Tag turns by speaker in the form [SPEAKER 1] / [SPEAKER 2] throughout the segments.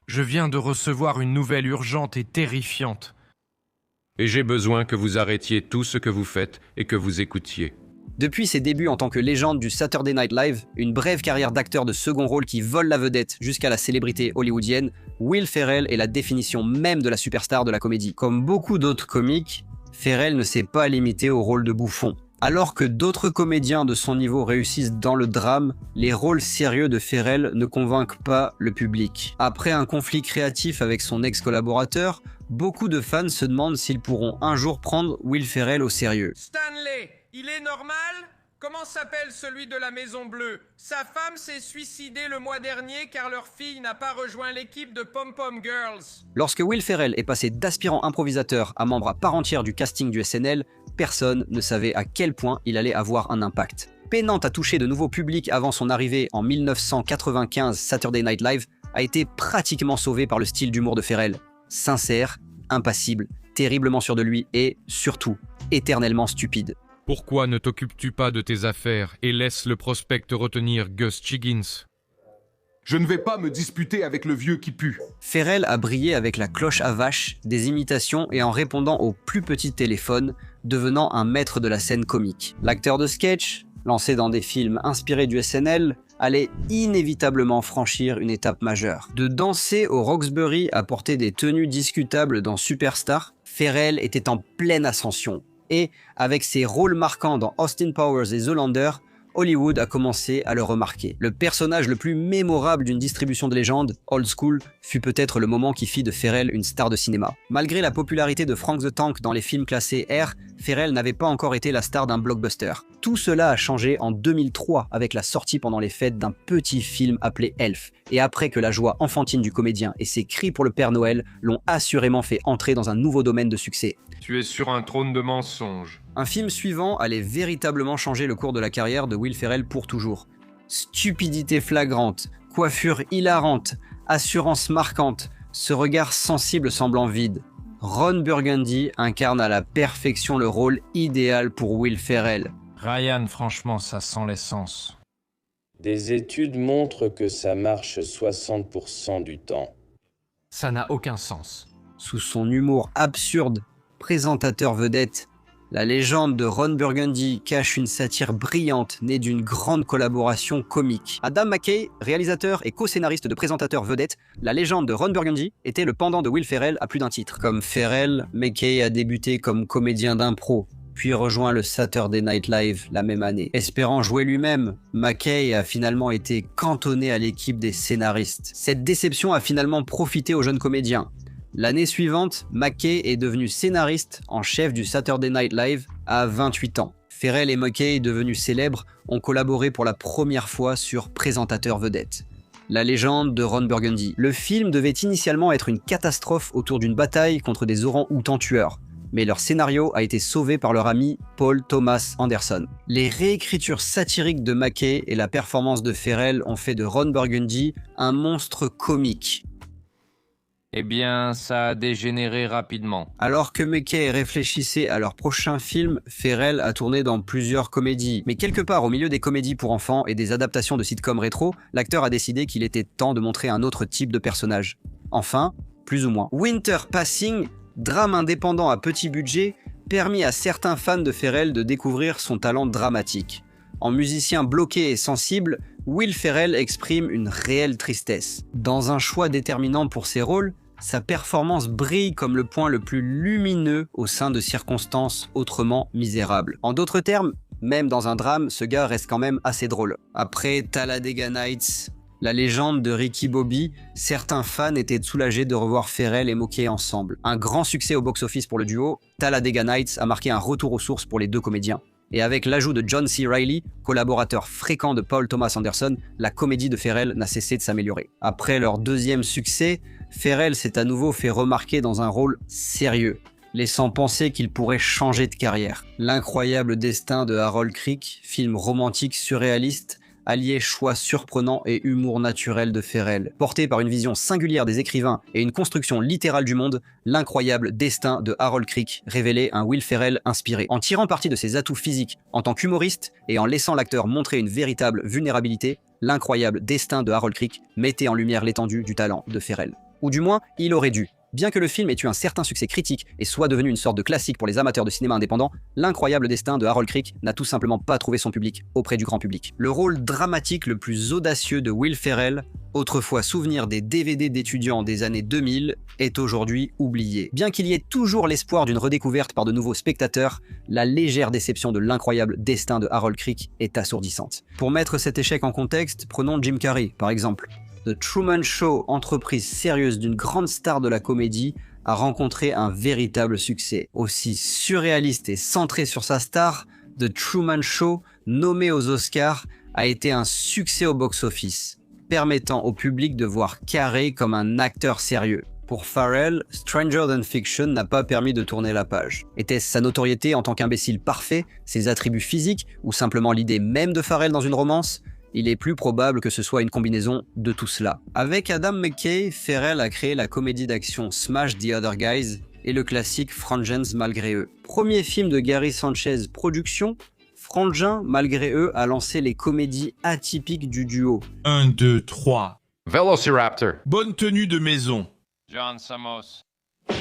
[SPEAKER 1] Je viens de recevoir une nouvelle urgente et terrifiante.
[SPEAKER 2] Et j'ai besoin que vous arrêtiez tout ce que vous faites et que vous écoutiez.
[SPEAKER 3] Depuis ses débuts en tant que légende du Saturday Night Live, une brève carrière d'acteur de second rôle qui vole la vedette jusqu'à la célébrité hollywoodienne, Will Ferrell est la définition même de la superstar de la comédie. Comme beaucoup d'autres comiques, Ferrell ne s'est pas limité au rôle de bouffon. Alors que d'autres comédiens de son niveau réussissent dans le drame, les rôles sérieux de Ferrell ne convainquent pas le public. Après un conflit créatif avec son ex-collaborateur, beaucoup de fans se demandent s'ils pourront un jour prendre Will Ferrell au sérieux.
[SPEAKER 4] Stanley, il est normal? Comment s'appelle celui de la Maison Bleue? Sa femme s'est suicidée le mois dernier car leur fille n'a pas rejoint l'équipe de Pom Pom Girls.
[SPEAKER 3] Lorsque Will Ferrell est passé d'aspirant improvisateur à membre à part entière du casting du SNL, personne ne savait à quel point il allait avoir un impact. Peinant à toucher de nouveaux publics avant son arrivée en 1995, Saturday Night Live a été pratiquement sauvé par le style d'humour de Ferrell. Sincère, impassible, terriblement sûr de lui et, surtout, éternellement stupide.
[SPEAKER 1] Pourquoi ne t'occupes-tu pas de tes affaires et laisse le prospect retenir Gus Chiggins?
[SPEAKER 5] Je ne vais pas me disputer avec le vieux qui pue.
[SPEAKER 3] Ferrell a brillé avec la cloche à vache, des imitations et en répondant aux plus petits téléphones, devenant un maître de la scène comique. L'acteur de sketch, lancé dans des films inspirés du SNL, allait inévitablement franchir une étape majeure. De danser au Roxbury à porter des tenues discutables dans Superstar, Ferrell était en pleine ascension. Et, avec ses rôles marquants dans Austin Powers et Zoolander, Hollywood a commencé à le remarquer. Le personnage le plus mémorable d'une distribution de légende, Old School, fut peut-être le moment qui fit de Ferrell une star de cinéma. Malgré la popularité de Frank the Tank dans les films classés R, Ferrell n'avait pas encore été la star d'un blockbuster. Tout cela a changé en 2003 avec la sortie pendant les fêtes d'un petit film appelé Elf, et après que la joie enfantine du comédien et ses cris pour le Père Noël l'ont assurément fait entrer dans un nouveau domaine de succès.
[SPEAKER 2] Tu es sur un trône de mensonges.
[SPEAKER 3] Un film suivant allait véritablement changer le cours de la carrière de Will Ferrell pour toujours. Stupidité flagrante, coiffure hilarante, assurance marquante, ce regard sensible semblant vide. Ron Burgundy incarne à la perfection le rôle idéal pour Will Ferrell.
[SPEAKER 1] Ryan, franchement, ça sent l'essence.
[SPEAKER 6] Des études montrent que ça marche 60% du temps.
[SPEAKER 1] Ça n'a aucun sens.
[SPEAKER 3] Sous son humour absurde, présentateur vedette, la légende de Ron Burgundy cache une satire brillante née d'une grande collaboration comique. Adam McKay, réalisateur et co-scénariste de présentateur vedette, la légende de Ron Burgundy était le pendant de Will Ferrell à plus d'un titre. Comme Ferrell, McKay a débuté comme comédien d'impro, puis rejoint le Saturday Night Live la même année. Espérant jouer lui-même, McKay a finalement été cantonné à l'équipe des scénaristes. Cette déception a finalement profité au jeune comédien. L'année suivante, McKay est devenu scénariste en chef du Saturday Night Live à 28 ans. Ferrell et McKay, devenus célèbres, ont collaboré pour la première fois sur Présentateur vedette. La légende de Ron Burgundy. Le film devait initialement être une catastrophe autour d'une bataille contre des orang-outans tueurs, mais leur scénario a été sauvé par leur ami Paul Thomas Anderson. Les réécritures satiriques de McKay et la performance de Ferrell ont fait de Ron Burgundy un monstre comique.
[SPEAKER 7] Eh bien, ça a dégénéré rapidement.
[SPEAKER 3] Alors que McKay réfléchissait à leur prochain film, Ferrell a tourné dans plusieurs comédies. Mais quelque part au milieu des comédies pour enfants et des adaptations de sitcoms rétro, l'acteur a décidé qu'il était temps de montrer un autre type de personnage. Enfin, plus ou moins. Winter Passing, drame indépendant à petit budget, permit à certains fans de Ferrell de découvrir son talent dramatique. En musicien bloqué et sensible, Will Ferrell exprime une réelle tristesse. Dans un choix déterminant pour ses rôles, sa performance brille comme le point le plus lumineux au sein de circonstances autrement misérables. En d'autres termes, même dans un drame, ce gars reste quand même assez drôle. Après Talladega Nights, la légende de Ricky Bobby, certains fans étaient soulagés de revoir Ferrell et McKay ensemble. Un grand succès au box-office pour le duo, Talladega Nights a marqué un retour aux sources pour les deux comédiens. Et avec l'ajout de John C. Reilly, collaborateur fréquent de Paul Thomas Anderson, la comédie de Ferrell n'a cessé de s'améliorer. Après leur deuxième succès, Ferrell s'est à nouveau fait remarquer dans un rôle sérieux, laissant penser qu'il pourrait changer de carrière. L'incroyable destin de Harold Creek, film romantique surréaliste, alliait choix surprenant et humour naturel de Ferrell. Porté par une vision singulière des écrivains et une construction littérale du monde, l'incroyable destin de Harold Creek révélait un Will Ferrell inspiré. En tirant parti de ses atouts physiques en tant qu'humoriste et en laissant l'acteur montrer une véritable vulnérabilité, l'incroyable destin de Harold Creek mettait en lumière l'étendue du talent de Ferrell. Ou du moins, il aurait dû. Bien que le film ait eu un certain succès critique et soit devenu une sorte de classique pour les amateurs de cinéma indépendant, l'incroyable destin de Harold Crick n'a tout simplement pas trouvé son public auprès du grand public. Le rôle dramatique le plus audacieux de Will Ferrell, autrefois souvenir des DVD d'étudiants des années 2000, est aujourd'hui oublié. Bien qu'il y ait toujours l'espoir d'une redécouverte par de nouveaux spectateurs, la légère déception de l'incroyable destin de Harold Crick est assourdissante. Pour mettre cet échec en contexte, prenons Jim Carrey par exemple. The Truman Show, entreprise sérieuse d'une grande star de la comédie, a rencontré un véritable succès. Aussi surréaliste et centré sur sa star, The Truman Show, nommé aux Oscars, a été un succès au box-office, permettant au public de voir Carrey comme un acteur sérieux. Pour Farrell, Stranger Than Fiction n'a pas permis de tourner la page. Était-ce sa notoriété en tant qu'imbécile parfait, ses attributs physiques, ou simplement l'idée même de Farrell dans une romance ? Il est plus probable que ce soit une combinaison de tout cela. Avec Adam McKay, Ferrell a créé la comédie d'action Smash the Other Guys et le classique Frangins malgré eux. Premier film de Gary Sanchez production, Frangins malgré eux a lancé les comédies atypiques du duo.
[SPEAKER 8] 1, 2, 3.
[SPEAKER 2] Velociraptor.
[SPEAKER 8] Bonne tenue de maison.
[SPEAKER 7] John Samos.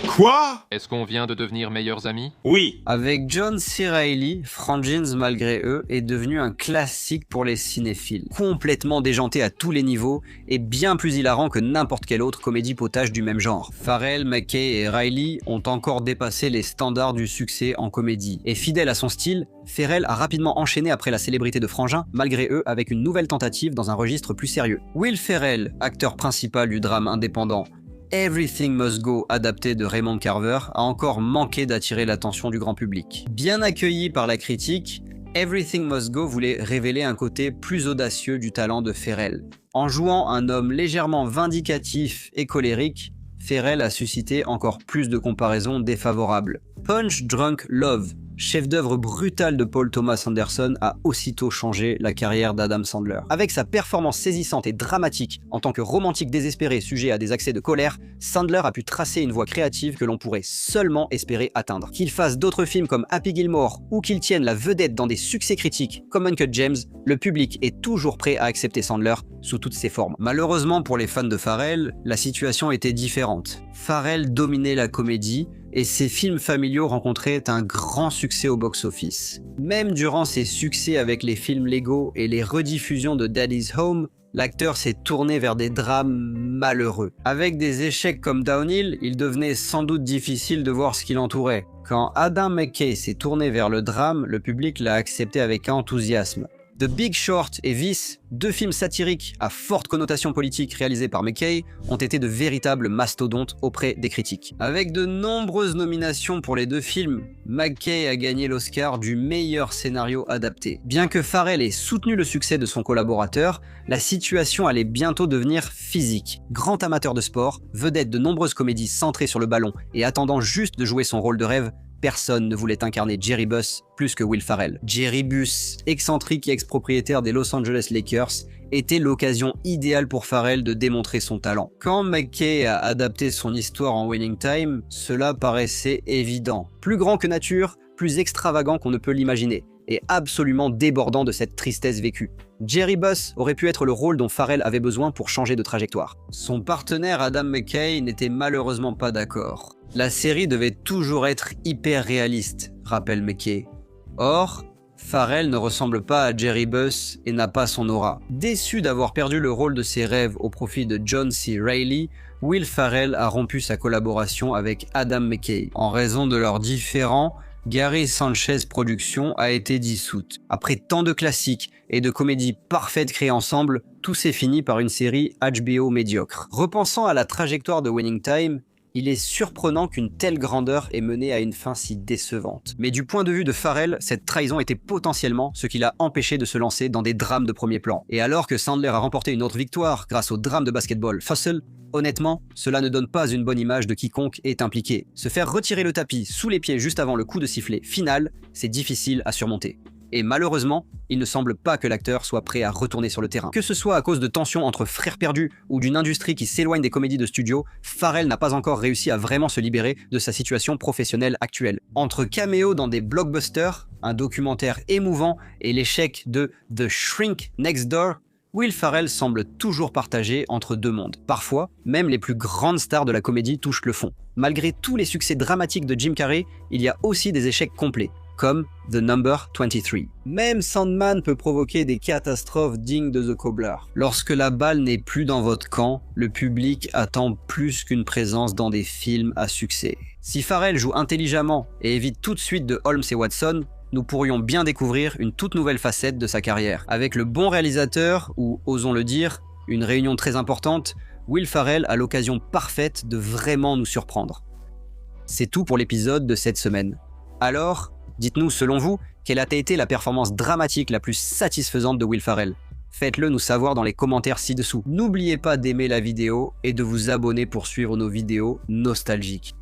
[SPEAKER 8] Quoi?
[SPEAKER 1] Est-ce qu'on vient de devenir meilleurs amis?
[SPEAKER 8] Oui.
[SPEAKER 3] Avec John C. Reilly, Frangins malgré eux est devenu un classique pour les cinéphiles. Complètement déjanté à tous les niveaux et bien plus hilarant que n'importe quelle autre comédie potage du même genre. Farrell, McKay et Reilly ont encore dépassé les standards du succès en comédie. Et fidèle à son style, Ferrell a rapidement enchaîné après la célébrité de Frangins malgré eux avec une nouvelle tentative dans un registre plus sérieux. Will Ferrell, acteur principal du drame indépendant, Everything Must Go, adapté de Raymond Carver, a encore manqué d'attirer l'attention du grand public. Bien accueilli par la critique, Everything Must Go voulait révéler un côté plus audacieux du talent de Ferrell. En jouant un homme légèrement vindicatif et colérique, Ferrell a suscité encore plus de comparaisons défavorables. Punch Drunk Love, chef-d'œuvre brutal de Paul Thomas Anderson, a aussitôt changé la carrière d'Adam Sandler. Avec sa performance saisissante et dramatique en tant que romantique désespéré sujet à des accès de colère, Sandler a pu tracer une voie créative que l'on pourrait seulement espérer atteindre. Qu'il fasse d'autres films comme Happy Gilmore ou qu'il tienne la vedette dans des succès critiques comme Uncut Gems, le public est toujours prêt à accepter Sandler sous toutes ses formes. Malheureusement pour les fans de Farrell, la situation était différente. Farrell dominait la comédie et ses films familiaux rencontraient un grand succès au box-office. Même durant ses succès avec les films Lego et les rediffusions de Daddy's Home, l'acteur s'est tourné vers des drames malheureux. Avec des échecs comme Downhill, il devenait sans doute difficile de voir ce qui l'entourait. Quand Adam McKay s'est tourné vers le drame, le public l'a accepté avec enthousiasme. The Big Short et Vice, deux films satiriques à forte connotation politique réalisés par McKay, ont été de véritables mastodontes auprès des critiques. Avec de nombreuses nominations pour les deux films, McKay a gagné l'Oscar du meilleur scénario adapté. Bien que Farrell ait soutenu le succès de son collaborateur, la situation allait bientôt devenir physique. Grand amateur de sport, vedette de nombreuses comédies centrées sur le ballon et attendant juste de jouer son rôle de rêve, personne ne voulait incarner Jerry Buss plus que Will Ferrell. Jerry Buss, excentrique et ex-propriétaire des Los Angeles Lakers, était l'occasion idéale pour Farrell de démontrer son talent. Quand McKay a adapté son histoire en Winning Time, cela paraissait évident. Plus grand que nature, plus extravagant qu'on ne peut l'imaginer, et absolument débordant de cette tristesse vécue. Jerry Buss aurait pu être le rôle dont Farrell avait besoin pour changer de trajectoire. Son partenaire Adam McKay n'était malheureusement pas d'accord. La série devait toujours être hyper réaliste, rappelle McKay. Or, Farrell ne ressemble pas à Jerry Buss et n'a pas son aura. Déçu d'avoir perdu le rôle de ses rêves au profit de John C. Reilly, Will Ferrell a rompu sa collaboration avec Adam McKay. En raison de leurs différends, Gary Sanchez Productions a été dissoute. Après tant de classiques et de comédies parfaites créées ensemble, tout s'est fini par une série HBO médiocre. Repensant à la trajectoire de Winning Time, il est surprenant qu'une telle grandeur ait mené à une fin si décevante. Mais du point de vue de Farrell, cette trahison était potentiellement ce qui l'a empêché de se lancer dans des drames de premier plan. Et alors que Sandler a remporté une autre victoire grâce au drame de basketball Hustle, honnêtement, cela ne donne pas une bonne image de quiconque est impliqué. Se faire retirer le tapis sous les pieds juste avant le coup de sifflet final, c'est difficile à surmonter. Et malheureusement, il ne semble pas que l'acteur soit prêt à retourner sur le terrain. Que ce soit à cause de tensions entre frères perdus ou d'une industrie qui s'éloigne des comédies de studio, Farrell n'a pas encore réussi à vraiment se libérer de sa situation professionnelle actuelle. Entre caméos dans des blockbusters, un documentaire émouvant et l'échec de The Shrink Next Door, Will Ferrell semble toujours partagé entre deux mondes. Parfois, même les plus grandes stars de la comédie touchent le fond. Malgré tous les succès dramatiques de Jim Carrey, il y a aussi des échecs complets, comme The Number 23. Même Sandman peut provoquer des catastrophes dignes de The Cobbler. Lorsque la balle n'est plus dans votre camp, le public attend plus qu'une présence dans des films à succès. Si Farrell joue intelligemment et évite tout de suite de Holmes et Watson, nous pourrions bien découvrir une toute nouvelle facette de sa carrière. Avec le bon réalisateur, ou osons le dire, une réunion très importante, Will Ferrell a l'occasion parfaite de vraiment nous surprendre. C'est tout pour l'épisode de cette semaine. Alors, dites-nous selon vous, quelle a été la performance dramatique la plus satisfaisante de Will Ferrell ? Faites-le nous savoir dans les commentaires ci-dessous. N'oubliez pas d'aimer la vidéo et de vous abonner pour suivre nos vidéos nostalgiques.